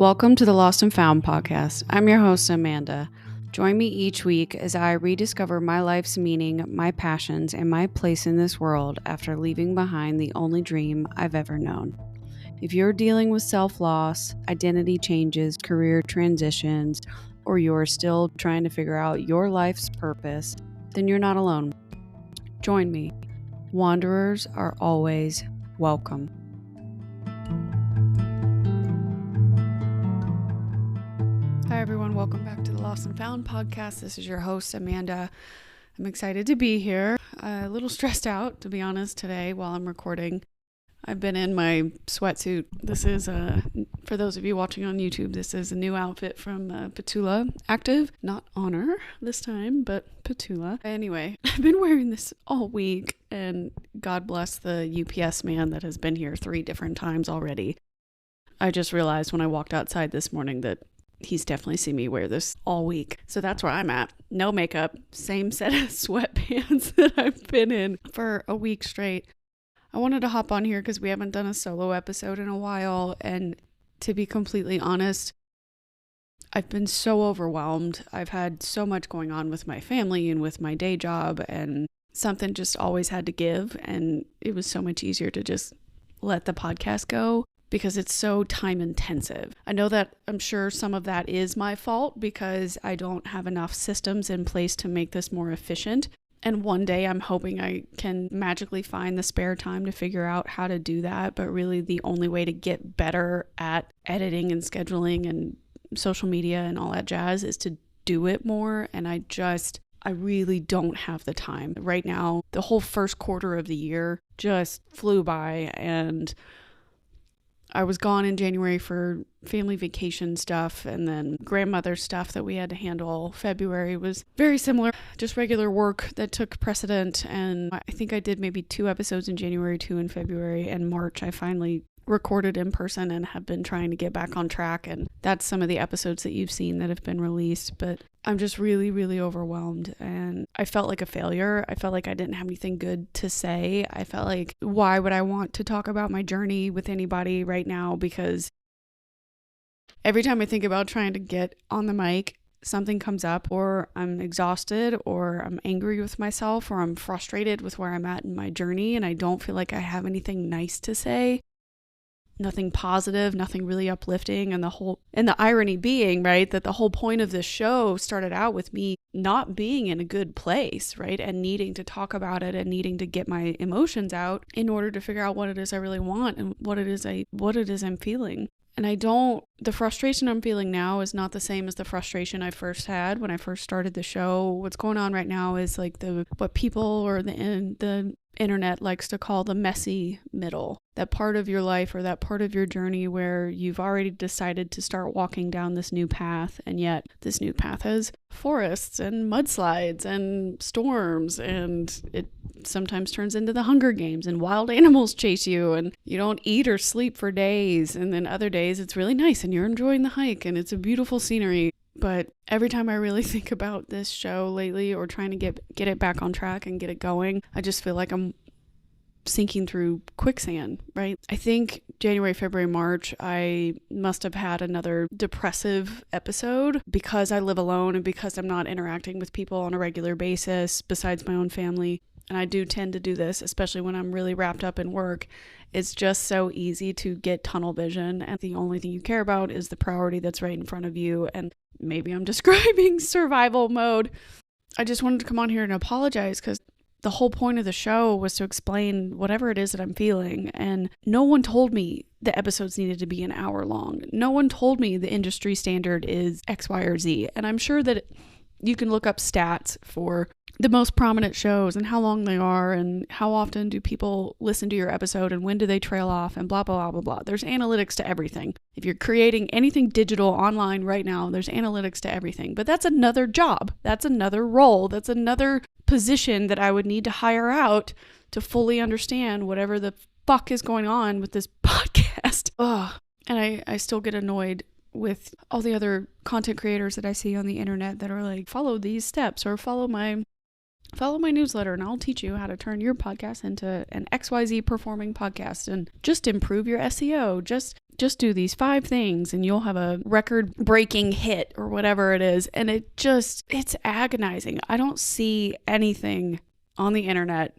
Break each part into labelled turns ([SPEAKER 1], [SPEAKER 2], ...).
[SPEAKER 1] Welcome to the Lost and Found podcast. I'm your host, Amanda. Join me each week as I rediscover my life's meaning, my passions, and my place in this world after leaving behind the only dream I've ever known. If you're dealing with self-loss, identity changes, career transitions, or you're still trying to figure out your life's purpose, then you're not alone. Join me. Wanderers are always welcome. Hi everyone, welcome back to the Lost and Found podcast. This is your host, Amanda. I'm excited to be here. A little stressed out, to be honest, today while I'm recording. I've been in my sweatsuit. This is, for those of you watching on YouTube, this is a new outfit from Petula Active. Not Honor this time, but Petula. Anyway, I've been wearing this all week, and God bless the UPS man that has been here 3 different times already. I just realized when I walked outside this morning that he's definitely seen me wear this all week. So that's where I'm at. No makeup, same set of sweatpants that I've been in for a week straight. I wanted to hop on here because we haven't done a solo episode in a while. And to be completely honest, I've been so overwhelmed. I've had so much going on with my family and with my day job, and something just always had to give. And it was so much easier to just let the podcast go, because it's so time intensive. I know that I'm sure some of that is my fault because I don't have enough systems in place to make this more efficient. And one day I'm hoping I can magically find the spare time to figure out how to do that. But really the only way to get better at editing and scheduling and social media and all that jazz is to do it more. And I really don't have the time. Right now, the whole first quarter of the year just flew by, and I was gone in January for family vacation stuff and then grandmother stuff that we had to handle. February was very similar, just regular work that took precedent. And I think I did maybe 2 episodes in January, 2 in February, and March I finally recorded in person and have been trying to get back on track. And that's some of the episodes that you've seen that have been released. But I'm just really, really overwhelmed, and I felt like a failure. I felt like I didn't have anything good to say. I felt like, why would I want to talk about my journey with anybody right now? Because every time I think about trying to get on the mic, something comes up, or I'm exhausted, or I'm angry with myself, or I'm frustrated with where I'm at in my journey, and I don't feel like I have anything nice to say. Nothing positive, nothing really uplifting. And the irony being, right, that the whole point of this show started out with me not being in a good place, right, and needing to talk about it and needing to get my emotions out in order to figure out what it is I really want and what it is I'm feeling. And the frustration I'm feeling now is not the same as the frustration I first had when I first started the show. What's going on right now is like what people or the internet likes to call the messy middle. That part of your life or that part of your journey where you've already decided to start walking down this new path, and yet this new path has forests and mudslides and storms, and it sometimes turns into the Hunger Games and wild animals chase you and you don't eat or sleep for days, and then other days it's really nice and you're enjoying the hike and it's a beautiful scenery. But every time I really think about this show lately, or trying to get it back on track and get it going, I just feel like I'm sinking through quicksand, right? I think January, February, March, I must have had another depressive episode because I live alone and because I'm not interacting with people on a regular basis besides my own family. And I do tend to do this, especially when I'm really wrapped up in work. It's just so easy to get tunnel vision, and the only thing you care about is the priority that's right in front of you. And maybe I'm describing survival mode. I just wanted to come on here and apologize, because the whole point of the show was to explain whatever it is that I'm feeling. And no one told me the episodes needed to be an hour long. No one told me the industry standard is X, Y, or Z. And I'm sure that you can look up stats for the most prominent shows and how long they are and how often do people listen to your episode and when do they trail off and blah, blah, blah, blah, blah. There's analytics to everything. If you're creating anything digital online right now, there's analytics to everything. But that's another job. That's another role. That's another position that I would need to hire out to fully understand whatever the fuck is going on with this podcast. Ugh. And I still get annoyed with all the other content creators that I see on the internet that are like, follow these steps or follow my follow my newsletter and I'll teach you how to turn your podcast into an XYZ performing podcast and just improve your SEO. Just do these 5 things and you'll have a record-breaking hit or whatever it is. And it's agonizing. I don't see anything on the internet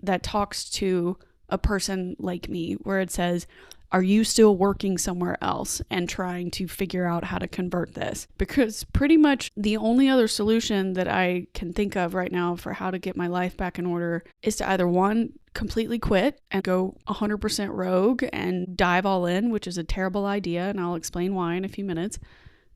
[SPEAKER 1] that talks to a person like me where it says, are you still working somewhere else and trying to figure out how to convert this? Because pretty much the only other solution that I can think of right now for how to get my life back in order is to either one, completely quit and go 100% rogue and dive all in, which is a terrible idea. And I'll explain why in a few minutes,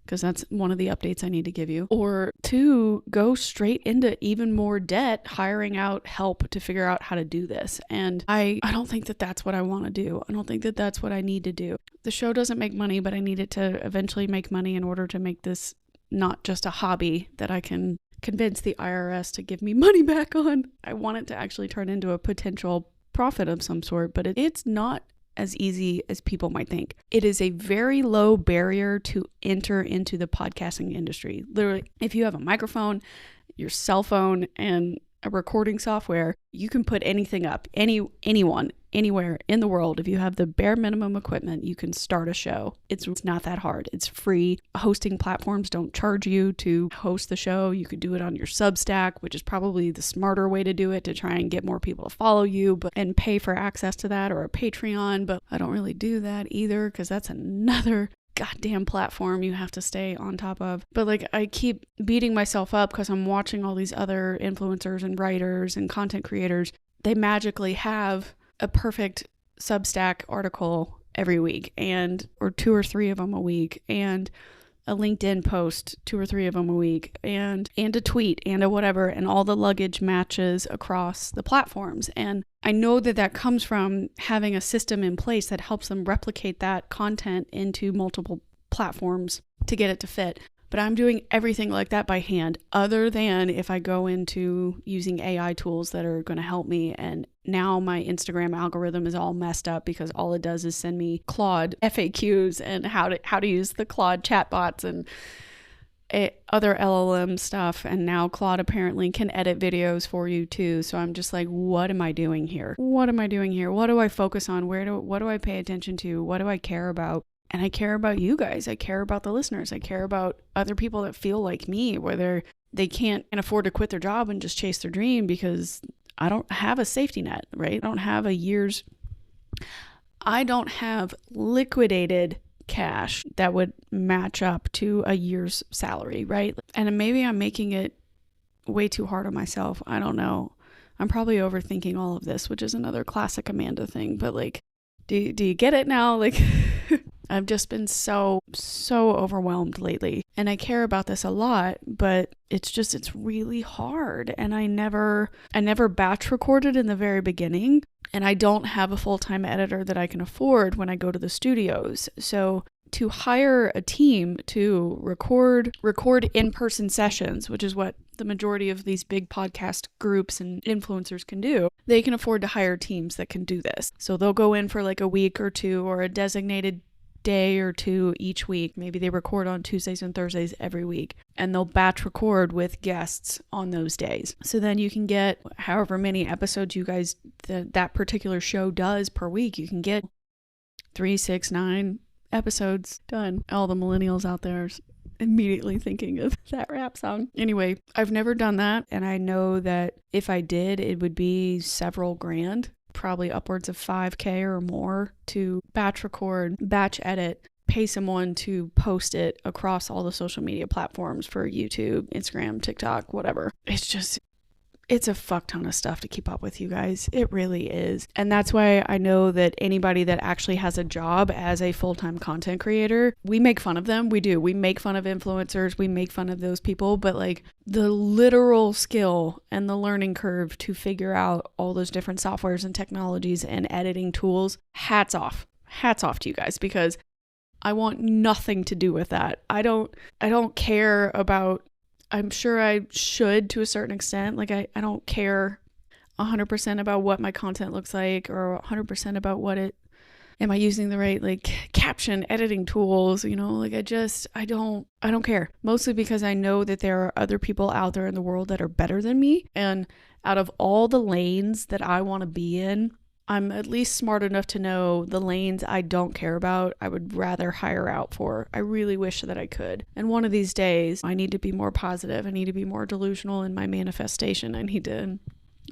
[SPEAKER 1] because that's one of the updates I need to give you. Or 2, go straight into even more debt, hiring out help to figure out how to do this. And I don't think that that's what I want to do. I don't think that that's what I need to do. The show doesn't make money, but I need it to eventually make money in order to make this not just a hobby that I can convince the IRS to give me money back on. I want it to actually turn into a potential profit of some sort, but it's not as easy as people might think. It is a very low barrier to enter into the podcasting industry. Literally, if you have a microphone, your cell phone, and a recording software, you can put anything up. Anyone, anywhere in the world, if you have the bare minimum equipment, you can start a show. It's not that hard. It's free. Hosting platforms don't charge you to host the show. You could do it on your Substack, which is probably the smarter way to do it to try and get more people to follow you and pay for access to that, or a Patreon. But I don't really do that either because that's another goddamn platform you have to stay on top of. But like, I keep beating myself up because I'm watching all these other influencers and writers and content creators. They magically have a perfect Substack article every week, or 2 or 3 of them a week, and a LinkedIn post, 2 or 3 of them a week, and a tweet and a whatever, and all the luggage matches across the platforms. And I know that comes from having a system in place that helps them replicate that content into multiple platforms to get it to fit. But I'm doing everything like that by hand, other than if I go into using AI tools that are going to help me. And now my Instagram algorithm is all messed up because all it does is send me Claude FAQs and how to use the Claude chatbots and other LLM stuff. And now Claude apparently can edit videos for you too. So I'm just like, what am I doing here? What am I doing here? What do I focus on? What do I pay attention to? What do I care about? And I care about you guys. I care about the listeners. I care about other people that feel like me, where they can't afford to quit their job and just chase their dream because I don't have a safety net, right? I don't have liquidated cash that would match up to a year's salary, right? And maybe I'm making it way too hard on myself. I don't know. I'm probably overthinking all of this, which is another classic Amanda thing. But like, do you get it now? Like, I've just been so overwhelmed lately. And I care about this a lot, but it's really hard. And I never batch recorded in the very beginning. And I don't have a full-time editor that I can afford when I go to the studios. So to hire a team to record in-person sessions, which is what the majority of these big podcast groups and influencers can do, they can afford to hire teams that can do this. So they'll go in for like a week or 2 or a designated day or 2 each week. Maybe they record on Tuesdays and Thursdays every week, and they'll batch record with guests on those days. So then you can get however many episodes you guys, that particular show does per week. You can get 3, 6, 9 episodes done. All the millennials out there are immediately thinking of that rap song. Anyway, I've never done that, and I know that if I did, it would be several grand, probably upwards of $5,000 or more to batch record, batch edit, pay someone to post it across all the social media platforms for YouTube, Instagram, TikTok, whatever. It's a fuck ton of stuff to keep up with, you guys. It really is. And that's why I know that anybody that actually has a job as a full-time content creator, we make fun of them. We do. We make fun of influencers. We make fun of those people. But like the literal skill and the learning curve to figure out all those different softwares and technologies and editing tools, hats off. Hats off to you guys, because I want nothing to do with that. I don't care about, I'm sure I should to a certain extent. Like I don't care 100% about what my content looks like or 100% about what it Am I using the right like caption editing tools? Like I don't care. Mostly because I know that there are other people out there in the world that are better than me. And out of all the lanes that I want to be in, I'm at least smart enough to know the lanes I don't care about, I would rather hire out for. I really wish that I could. And one of these days, I need to be more positive. I need to be more delusional in my manifestation. I need to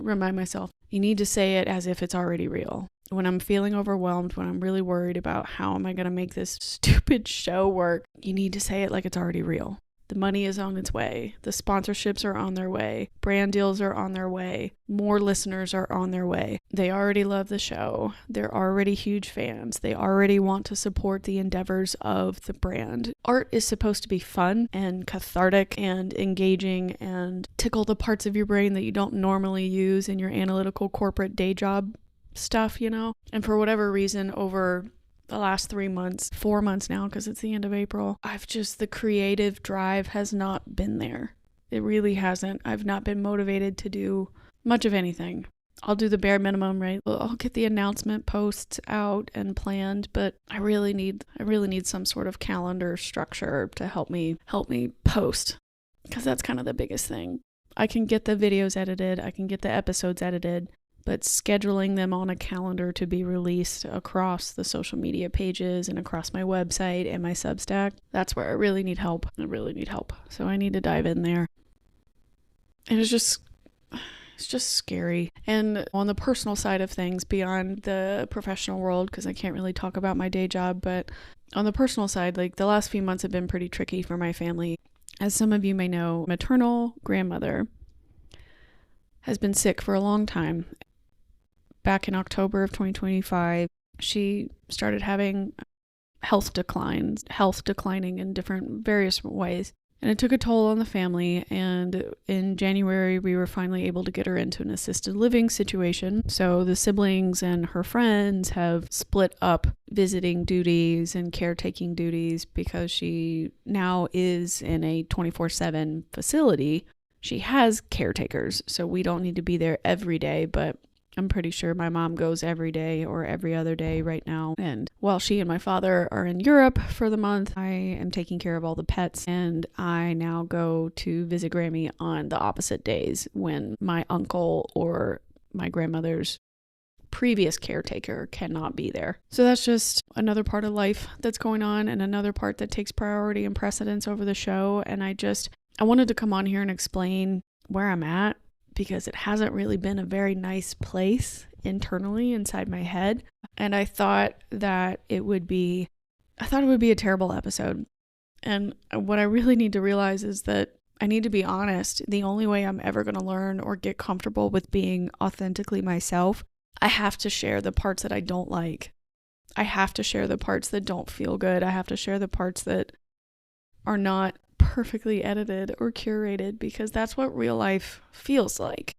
[SPEAKER 1] remind myself, you need to say it as if it's already real. When I'm feeling overwhelmed, when I'm really worried about how am I going to make this stupid show work, you need to say it like it's already real. The money is on its way. The sponsorships are on their way. Brand deals are on their way. More listeners are on their way. They already love the show. They're already huge fans. They already want to support the endeavors of the brand. Art is supposed to be fun and cathartic and engaging and tickle the parts of your brain that you don't normally use in your analytical corporate day job stuff, And for whatever reason, over the last 4 months now, because it's the end of April, the creative drive has not been there. It really hasn't. I've not been motivated to do much of anything. I'll do the bare minimum, right? I'll get the announcement posts out and planned, but I really need some sort of calendar structure to help me post, because that's kind of the biggest thing. I can get the videos edited, I can get the episodes edited, but scheduling them on a calendar to be released across the social media pages and across my website and my Substack, that's where I really need help. So I need to dive in there. And it's just scary. And on the personal side of things, beyond the professional world, because I can't really talk about my day job, but on the personal side, like the last few months have been pretty tricky for my family. As some of you may know, maternal grandmother has been sick for a long time. Back in October of 2025, she started having health declining in various ways. And it took a toll on the family. And in January, we were finally able to get her into an assisted living situation. So the siblings and her friends have split up visiting duties and caretaking duties because she now is in a 24/7 facility. She has caretakers, so we don't need to be there every day, but I'm pretty sure my mom goes every day or every other day right now. And while she and my father are in Europe for the month, I am taking care of all the pets. And I now go to visit Grammy on the opposite days when my uncle or my grandmother's previous caretaker cannot be there. So that's just another part of life that's going on, and another part that takes priority and precedence over the show. And I wanted to come on here and explain where I'm at, because it hasn't really been a very nice place internally inside my head. And I thought that it would be a terrible episode. And what I really need to realize is that I need to be honest. The only way I'm ever going to learn or get comfortable with being authentically myself, I have to share the parts that I don't like. I have to share the parts that don't feel good. I have to share the parts that are not perfectly edited or curated, because that's what real life feels like.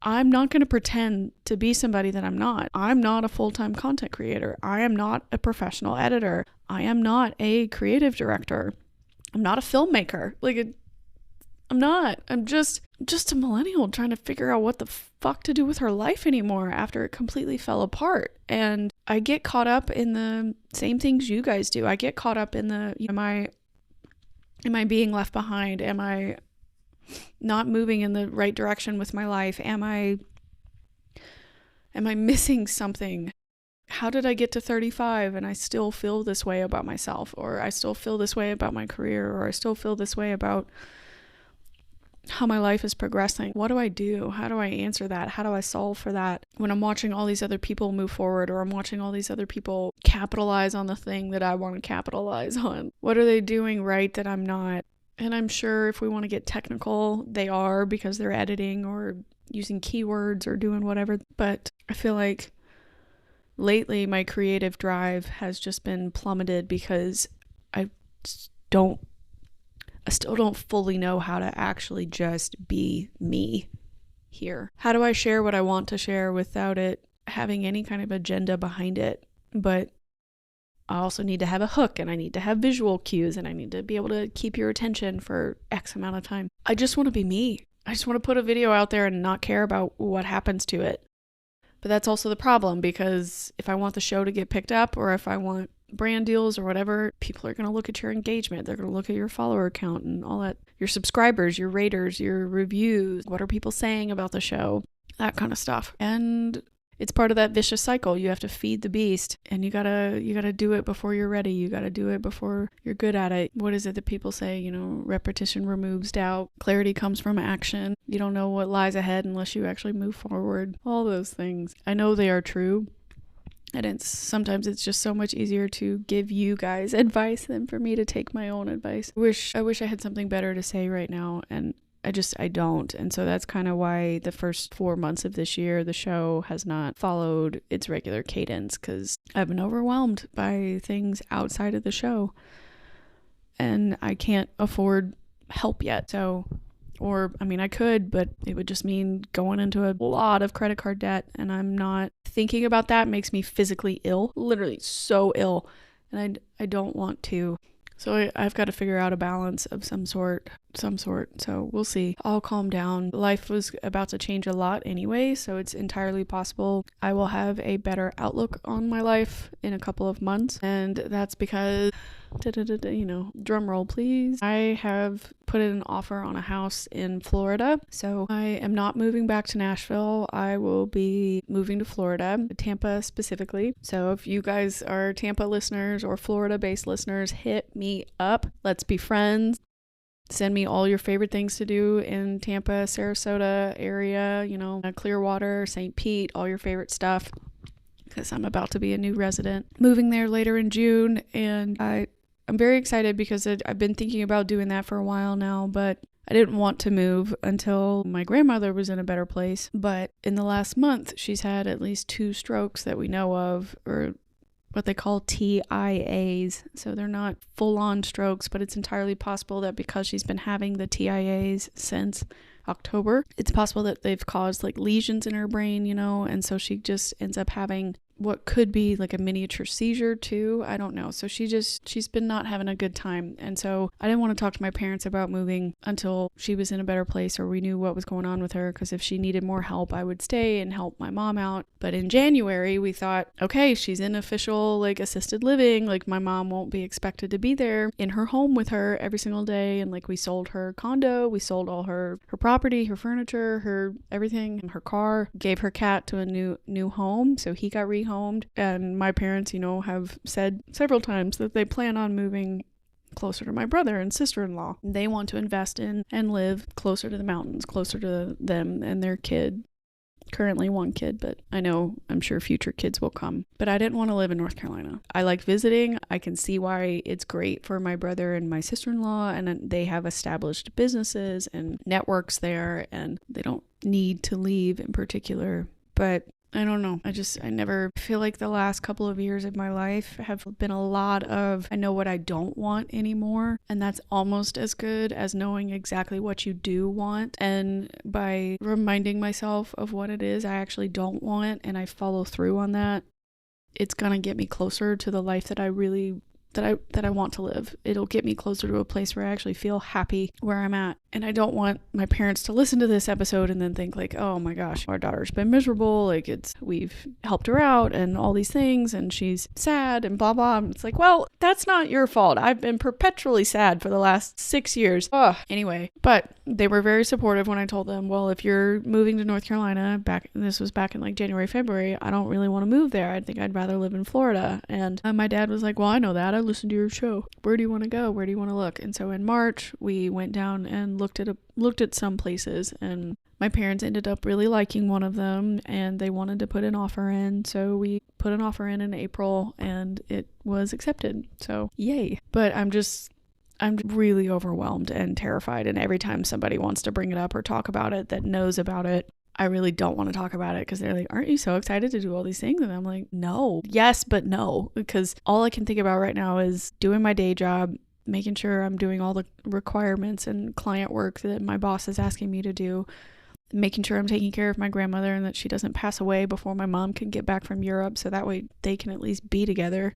[SPEAKER 1] I'm not going to pretend to be somebody that I'm not. I'm not a full-time content creator. I am not a professional editor. I am not a creative director. I'm not a filmmaker. I'm not. I'm just a millennial trying to figure out what the fuck to do with her life anymore after it completely fell apart. And I get caught up in the same things you guys do. I get caught up in the, am I being left behind? Am I not moving in the right direction with my life? Am I missing something? How did I get to 35 and I still feel this way about myself? Or I still feel this way about my career? Or I still feel this way about how my life is progressing? What do I do? How do I answer that? How do I solve for that when I'm watching all these other people move forward, or I'm watching all these other people capitalize on the thing that I want to capitalize on? What are they doing right that I'm not? And I'm sure if we want to get technical, they are, because they're editing or using keywords or doing whatever. But I feel like lately my creative drive has just been plummeted because I still don't fully know how to actually just be me here. How do I share what I want to share without it having any kind of agenda behind it? But I also need to have a hook, and I need to have visual cues, and I need to be able to keep your attention for X amount of time. I just want to be me. I just want to put a video out there and not care about what happens to it. But that's also the problem, because if I want the show to get picked up, or if I want brand deals or whatever, people are going to look at your engagement. They're going to look at your follower count and all that, your subscribers, your raters, your reviews. What are people saying about the show? That kind of stuff. And it's part of that vicious cycle. You have to feed the beast, and you gotta do it before you're ready. You gotta do it before you're good at it. What is it that people say? Repetition removes doubt. Clarity comes from action. You don't know what lies ahead unless you actually move forward. All those things. I know they are true. And sometimes it's just so much easier to give you guys advice than for me to take my own advice. I wish I had something better to say right now, and I don't. And so that's kind of why the first 4 months of this year, the show has not followed its regular cadence, because I've been overwhelmed by things outside of the show. And I can't afford help yet. I could, but it would just mean going into a lot of credit card debt. And I'm not thinking about that. It makes me physically ill, literally so ill. And I don't want to. So I've got to figure out a balance of some sort. So we'll see. I'll calm down. Life was about to change a lot anyway, so it's entirely possible I will have a better outlook on my life in a couple of months. And that's because, drum roll please, I have put in an offer on a house in Florida. So I am not moving back to Nashville. I will be moving to Florida, Tampa specifically. So if you guys are Tampa listeners or Florida-based listeners, hit me up. Let's be friends. Send me all your favorite things to do in Tampa, Sarasota area, Clearwater, St. Pete, all your favorite stuff, because I'm about to be a new resident. Moving there later in June, and I'm very excited because I've been thinking about doing that for a while now, but I didn't want to move until my grandmother was in a better place. But in the last month, she's had at least 2 strokes that we know of, or what they call TIAs. So they're not full-on strokes, but it's entirely possible that because she's been having the TIAs since October, it's possible that they've caused like lesions in her brain, and so she just ends up having what could be like a miniature seizure too. I don't know. So she's been not having a good time. And so I didn't want to talk to my parents about moving until she was in a better place, or we knew what was going on with her, because if she needed more help, I would stay and help my mom out. But in January, we thought, okay, she's in official like assisted living. Like my mom won't be expected to be there in her home with her every single day. And like we sold her condo, we sold all her property, her furniture, her everything, her car, gave her cat to a new home. So he got rehomed. And my parents, have said several times that they plan on moving closer to my brother and sister-in-law. They want to invest in and live closer to the mountains, closer to them and their kid. Currently 1 kid, but I'm sure future kids will come. But I didn't want to live in North Carolina. I like visiting. I can see why it's great for my brother and my sister-in-law, and they have established businesses and networks there, and they don't need to leave in particular. But I don't know. I never feel like the last couple of years of my life have been a lot of, I know what I don't want anymore. And that's almost as good as knowing exactly what you do want. And by reminding myself of what it is I actually don't want, and I follow through on that, it's going to get me closer to the life that I really that I want to live. It'll get me closer to a place where I actually feel happy where I'm at. And I don't want my parents to listen to this episode and then think like, oh my gosh, our daughter's been miserable. Like we've helped her out and all these things and she's sad and blah, blah. And it's like, well, that's not your fault. I've been perpetually sad for the last 6 years. Anyway, but they were very supportive when I told them, well, if you're moving to North Carolina, this was back in like January, February, I don't really want to move there. I think I'd rather live in Florida. And my dad was like, well, I know that. I listened to your show. Where do you want to go? Where do you want to look? And so in March, we went down and looked at some places, and my parents ended up really liking one of them and they wanted to put an offer in. So we put an offer in April and it was accepted. So yay. But I'm really overwhelmed and terrified. And every time somebody wants to bring it up or talk about it that knows about it, I really don't want to talk about it because they're like, aren't you so excited to do all these things? And I'm like, no. Yes, but no. Because all I can think about right now is doing my day job, making sure I'm doing all the requirements and client work that my boss is asking me to do, making sure I'm taking care of my grandmother and that she doesn't pass away before my mom can get back from Europe, so that way they can at least be together.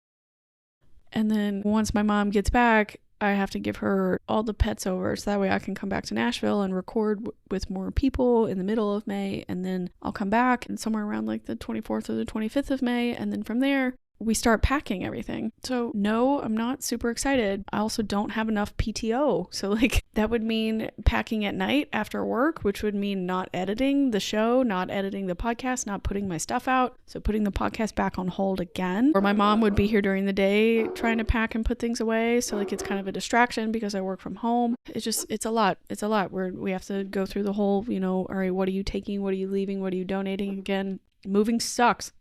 [SPEAKER 1] And then once my mom gets back, I have to give her all the pets over so that way I can come back to Nashville and record with more people in the middle of May. And then I'll come back and somewhere around like the 24th or the 25th of May. And then from there, we start packing everything. So no, I'm not super excited. I also don't have enough PTO. So like that would mean packing at night after work, which would mean not editing the show, not editing the podcast, not putting my stuff out. So putting the podcast back on hold again. Or my mom would be here during the day trying to pack and put things away. So like it's kind of a distraction because I work from home. It's a lot. It's a lot where we have to go through the whole, all right, what are you taking? What are you leaving? What are you donating? Again, moving sucks.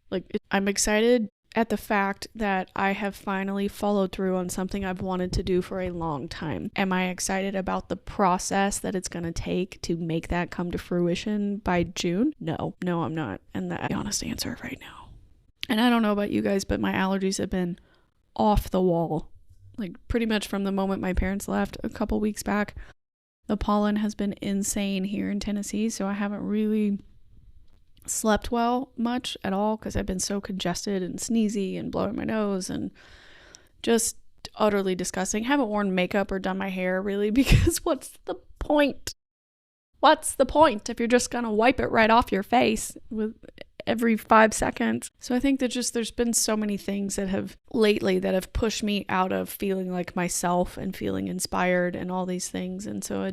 [SPEAKER 1] I'm excited at the fact that I have finally followed through on something I've wanted to do for a long time. Am I excited about the process that it's going to take to make that come to fruition by June? No, I'm not. And that's the honest answer right now. And I don't know about you guys, but my allergies have been off the wall. Like pretty much from the moment my parents left a couple weeks back. The pollen has been insane here in Tennessee, so I haven't really slept well much at all because I've been so congested and sneezy and blowing my nose and just utterly disgusting. Haven't worn makeup or done my hair really because what's the point? What's the point if you're just gonna wipe it right off your face with every 5 seconds? So I think that there's been so many things that have pushed me out of feeling like myself and feeling inspired and all these things. And so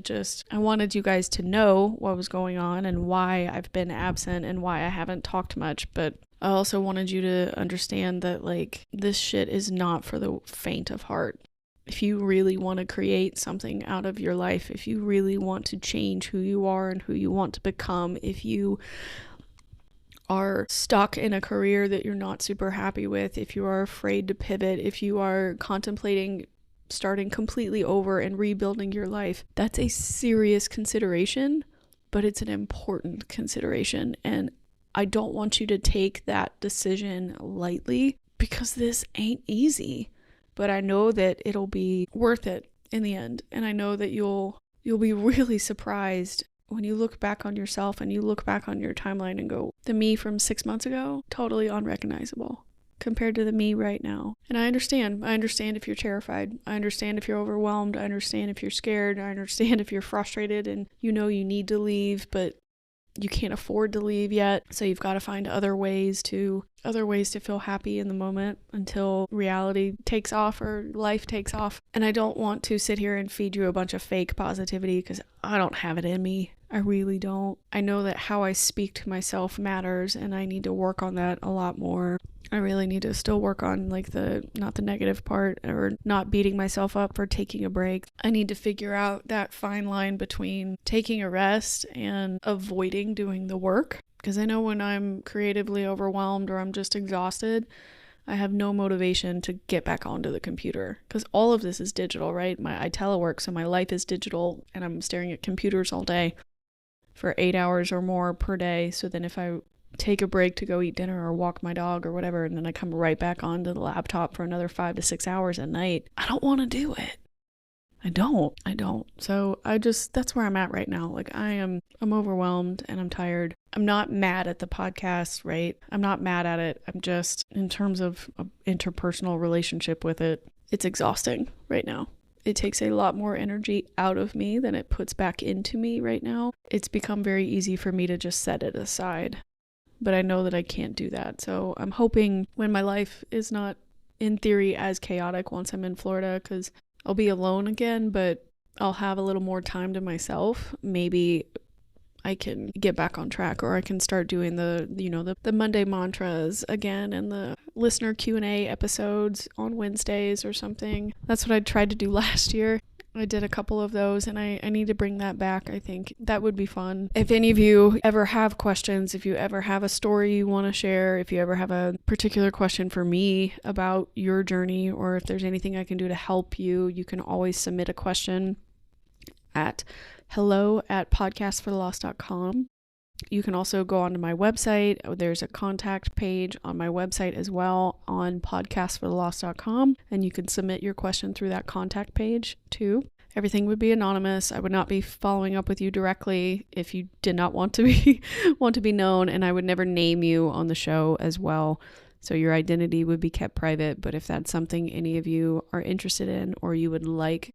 [SPEAKER 1] I wanted you guys to know what was going on and why I've been absent and why I haven't talked much. But I also wanted you to understand that like this shit is not for the faint of heart. If you really want to create something out of your life, if you really want to change who you are and who you want to become, if you are stuck in a career that you're not super happy with, if you are afraid to pivot, if you are contemplating starting completely over and rebuilding your life, that's a serious consideration, but it's an important consideration. And I don't want you to take that decision lightly because this ain't easy. But I know that it'll be worth it in the end. And I know that you'll be really surprised when you look back on yourself and you look back on your timeline and go, the me from 6 months ago, totally unrecognizable compared to the me right now. And I understand if you're terrified. I understand if you're overwhelmed. I understand if you're scared. I understand if you're frustrated and you need to leave, but you can't afford to leave yet. So you've got to find other ways to feel happy in the moment until reality takes off or life takes off. And I don't want to sit here and feed you a bunch of fake positivity because I don't have it in me. I really don't. I know that how I speak to myself matters and I need to work on that a lot more. I really need to still work on not the negative part or not beating myself up for taking a break. I need to figure out that fine line between taking a rest and avoiding doing the work. Because I know when I'm creatively overwhelmed or I'm just exhausted, I have no motivation to get back onto the computer. Because all of this is digital, right? I telework, so my life is digital and I'm staring at computers all day for 8 hours or more per day. So then if I take a break to go eat dinner or walk my dog or whatever, and then I come right back onto the laptop for another 5 to 6 hours at night, I don't want to do it. I don't. So that's where I'm at right now. I'm overwhelmed and I'm tired. I'm not mad at the podcast, right? I'm not mad at it. I'm just, in terms of interpersonal relationship with it, it's exhausting right now. It takes a lot more energy out of me than it puts back into me right now. It's become very easy for me to just set it aside. But I know that I can't do that. So I'm hoping when my life is not, in theory, as chaotic once I'm in Florida, because I'll be alone again, but I'll have a little more time to myself. Maybe I can get back on track, or I can start doing the Monday mantras again and the listener Q&A episodes on Wednesdays or something. That's what I tried to do last year. I did a couple of those and I need to bring that back. I think that would be fun. If any of you ever have questions, if you ever have a story you want to share, if you ever have a particular question for me about your journey, or if there's anything I can do to help you, you can always submit a question at hello@podcastforthelost.com. You can also go onto my website. There's a contact page on my website as well on podcastforthelost.com, and you can submit your question through that contact page too. Everything would be anonymous. I would not be following up with you directly if you did not want to be known, and I would never name you on the show as well. So your identity would be kept private, but if that's something any of you are interested in or you would like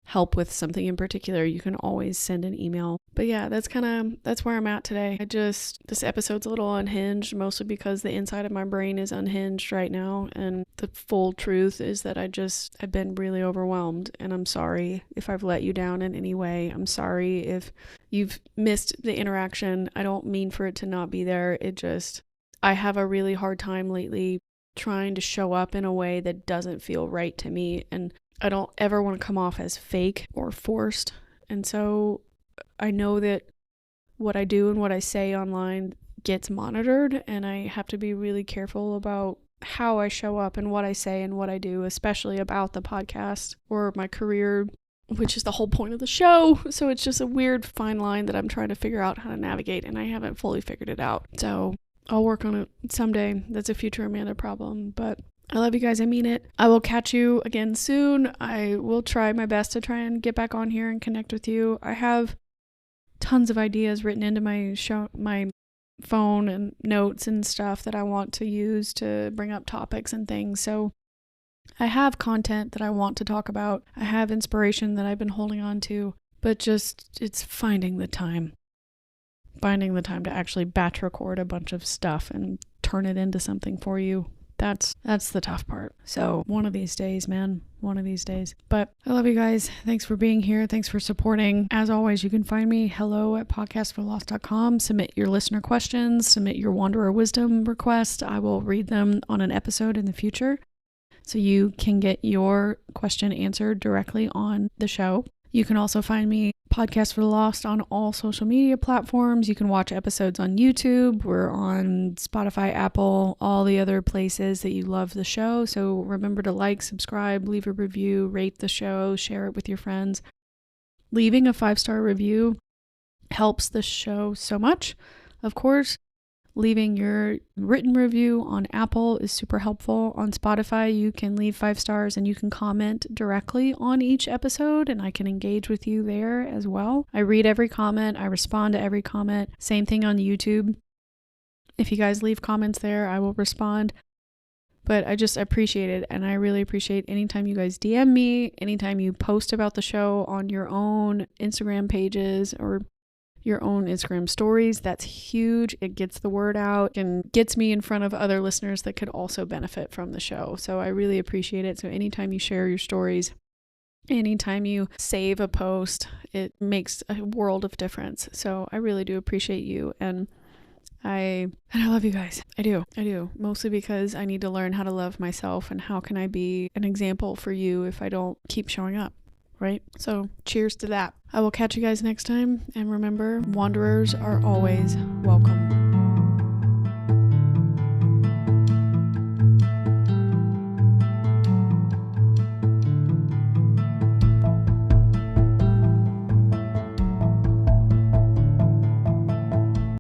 [SPEAKER 1] help with something in particular, you can always send an email. But yeah, that's where I'm at today. This episode's a little unhinged, mostly because the inside of my brain is unhinged right now. And the full truth is that I've been really overwhelmed, and I'm sorry if I've let you down in any way. I'm sorry if you've missed the interaction. I don't mean for it to not be there. I have a really hard time lately trying to show up in a way that doesn't feel right to me. And I don't ever want to come off as fake or forced. And so I know that what I do and what I say online gets monitored, and I have to be really careful about how I show up and what I say and what I do, especially about the podcast or my career, which is the whole point of the show. So it's just a weird fine line that I'm trying to figure out how to navigate, and I haven't fully figured it out. So I'll work on it someday. That's a future Amanda problem, but I love you guys. I mean it. I will catch you again soon. I will try my best to try and get back on here and connect with you. I have tons of ideas written into my phone and notes and stuff that I want to use to bring up topics and things. So I have content that I want to talk about. I have inspiration that I've been holding on to, but it's finding the time to actually batch record a bunch of stuff and turn it into something for you. That's the tough part. So one of these days, man, But I love you guys. Thanks for being here. Thanks for supporting. As always, you can find me hello@podcastforlost.com. Submit your listener questions, submit your wanderer wisdom request. I will read them on an episode in the future, so you can get your question answered directly on the show. You can also find me, Podcast for the Lost, on all social media platforms. You can watch episodes on YouTube. We're on Spotify, Apple, all the other places that you love the show. So remember to like, subscribe, leave a review, rate the show, share it with your friends. Leaving a 5-star review helps the show so much. Of course, leaving your written review on Apple is super helpful. On Spotify, you can leave 5 stars and you can comment directly on each episode, and I can engage with you there as well. I read every comment. I respond to every comment. Same thing on YouTube. If you guys leave comments there, I will respond. But I just appreciate it, and I really appreciate anytime you guys DM me, anytime you post about the show on your own Instagram pages or your own Instagram stories. That's huge. It gets the word out and gets me in front of other listeners that could also benefit from the show. So I really appreciate it. So anytime you share your stories, anytime you save a post, it makes a world of difference. So I really do appreciate you, and I love you guys. I do. Mostly because I need to learn how to love myself, and how can I be an example for you if I don't keep showing up. Right? So cheers to that. I will catch you guys next time. And remember, wanderers are always welcome.